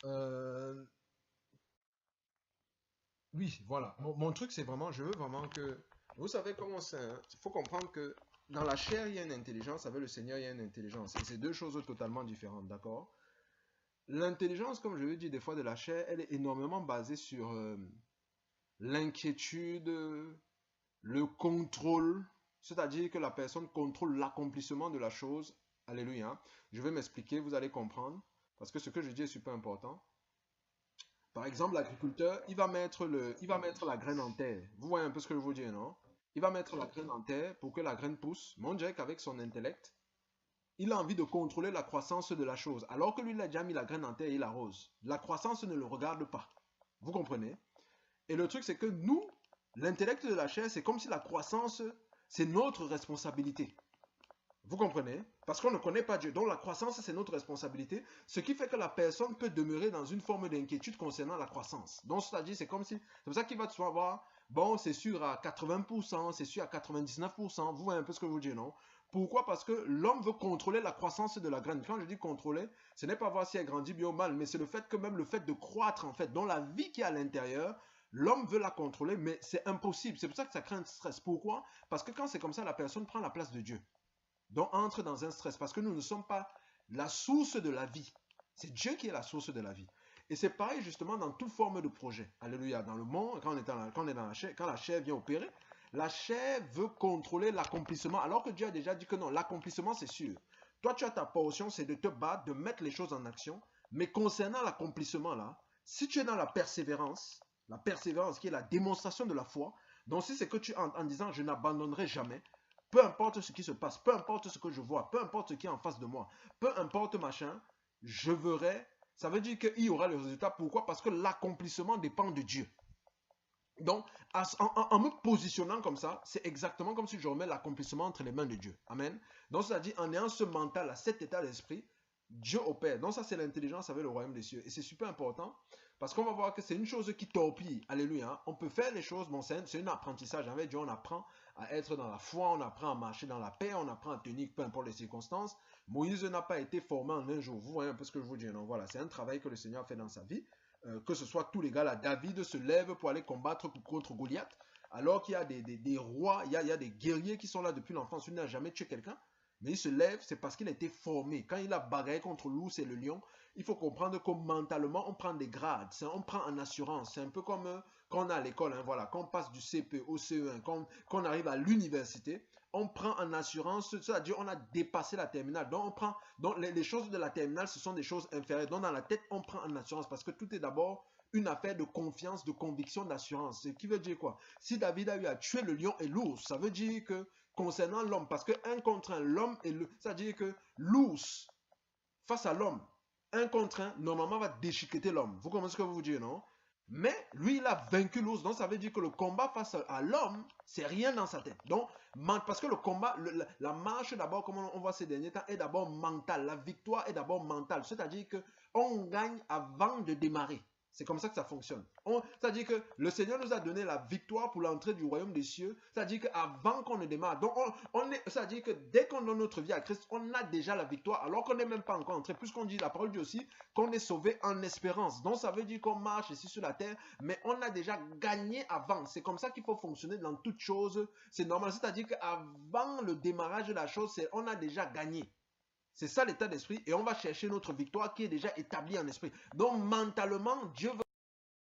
Euh, oui, voilà. Mon truc, c'est vraiment, je veux vraiment que... Vous savez comment c'est, hein. Il faut comprendre que dans la chair, il y a une intelligence, avec le Seigneur, il y a une intelligence. Et c'est deux choses totalement différentes, d'accord? L'intelligence, comme je le dis des fois de la chair, elle est énormément basée sur l'inquiétude, le contrôle, c'est-à-dire que la personne contrôle l'accomplissement de la chose. Alléluia. Je vais m'expliquer, vous allez comprendre, parce que ce que je dis est super important. Par exemple, l'agriculteur, il va mettre la graine en terre. Vous voyez un peu ce que je veux dire, non? Il va mettre la graine en terre pour que la graine pousse. Mais on dirait qu'avec son intellect, il a envie de contrôler la croissance de la chose. Alors que lui, il a déjà mis la graine en terre et il arrose. La croissance ne le regarde pas. Vous comprenez? Et le truc, c'est que nous, l'intellect de la chair, c'est comme si la croissance, c'est notre responsabilité. Vous comprenez? Parce qu'on ne connaît pas Dieu. Donc la croissance, c'est notre responsabilité. Ce qui fait que la personne peut demeurer dans une forme d'inquiétude concernant la croissance. Donc c'est-à-dire, c'est comme si... C'est pour ça qu'il va toujours avoir, bon, c'est sûr à 80%, c'est sûr à 99%. Vous voyez un peu ce que je vous dis, non? Pourquoi? Parce que l'homme veut contrôler la croissance de la graine. Quand je dis contrôler, ce n'est pas voir si elle grandit bien ou mal, mais c'est le fait que même le fait de croître, en fait, dans la vie qui est à l'intérieur, l'homme veut la contrôler, mais c'est impossible. C'est pour ça que ça crée un stress. Pourquoi? Parce que quand c'est comme ça, la personne prend la place de Dieu. Donc entre dans un stress parce que nous ne sommes pas la source de la vie. C'est Dieu qui est la source de la vie. Et c'est pareil justement dans toute forme de projet. Alléluia. Dans le monde, quand on est dans la chair, quand la chair vient opérer, la chair veut contrôler l'accomplissement alors que Dieu a déjà dit que non, l'accomplissement c'est sûr. Toi tu as ta portion, c'est de te battre, de mettre les choses en action. Mais concernant l'accomplissement là, si tu es dans la persévérance qui est la démonstration de la foi, donc si c'est que tu en disant je n'abandonnerai jamais, peu importe ce qui se passe, peu importe ce que je vois, peu importe ce qui est en face de moi, peu importe machin, je verrai. Ça veut dire qu'il y aura le résultat. Pourquoi? Parce que l'accomplissement dépend de Dieu. Donc, en me positionnant comme ça, c'est exactement comme si je remets l'accomplissement entre les mains de Dieu. Amen. Donc, c'est-à-dire, en ayant ce mental, à cet état d'esprit, Dieu opère. Donc, ça, c'est l'intelligence avec le royaume des cieux. Et c'est super important parce qu'on va voir que c'est une chose qui torpille. Alléluia. On peut faire les choses, bon, c'est un apprentissage. Avec Dieu, on apprend à être dans la foi, on apprend à marcher dans la paix, on apprend à tenir peu importe les circonstances. Moïse n'a pas été formé en un jour. Vous voyez un peu ce que je vous dis. Donc, voilà, c'est un travail que le Seigneur a fait dans sa vie. Que ce soit tous les gars là, David se lève pour aller combattre contre Goliath, alors qu'il y a des rois, il y a des guerriers qui sont là depuis l'enfance, il n'a jamais tué quelqu'un, mais il se lève, c'est parce qu'il a été formé. Quand il a bagaillé contre l'ours et le lion, il faut comprendre que mentalement, on prend des grades, on prend en assurance. C'est un peu comme quand on est à l'école, hein, voilà, quand on passe du CP au CE1, quand on arrive à l'université, on prend en assurance, c'est-à-dire on a dépassé la terminale. Donc, on prend, donc les choses de la terminale, ce sont des choses inférieures. Donc, dans la tête, on prend en assurance parce que tout est d'abord une affaire de confiance, de conviction, d'assurance. Ce qui veut dire quoi? Si David a eu à tuer le lion et l'ours, ça veut dire que concernant l'homme, parce que un contre un, l'homme et le, ça veut dire que l'ours face à l'homme, un contre un, normalement va déchiqueter l'homme. Vous comprenez ce que je vous dire, non? Mais lui, il a vaincu l'ours. Donc, ça veut dire que le combat face à l'homme, c'est rien dans sa tête. Donc, parce que le combat, la marche d'abord, comme on voit ces derniers temps, est d'abord mentale. La victoire est d'abord mentale. C'est-à-dire qu'on gagne avant de démarrer. C'est comme ça que ça fonctionne. C'est-à-dire que le Seigneur nous a donné la victoire pour l'entrée du royaume des cieux. C'est-à-dire qu'avant qu'on ne démarre, donc c'est-à-dire que dès qu'on donne notre vie à Christ, on a déjà la victoire, alors qu'on n'est même pas encore entré. Puisqu'on dit, la parole dit aussi qu'on est sauvé en espérance. Donc ça veut dire qu'on marche ici sur la terre, mais on a déjà gagné avant. C'est comme ça qu'il faut fonctionner dans toute chose. C'est normal. C'est-à-dire qu'avant le démarrage de la chose, on a déjà gagné. C'est ça l'état d'esprit et on va chercher notre victoire qui est déjà établie en esprit. Donc mentalement, Dieu veut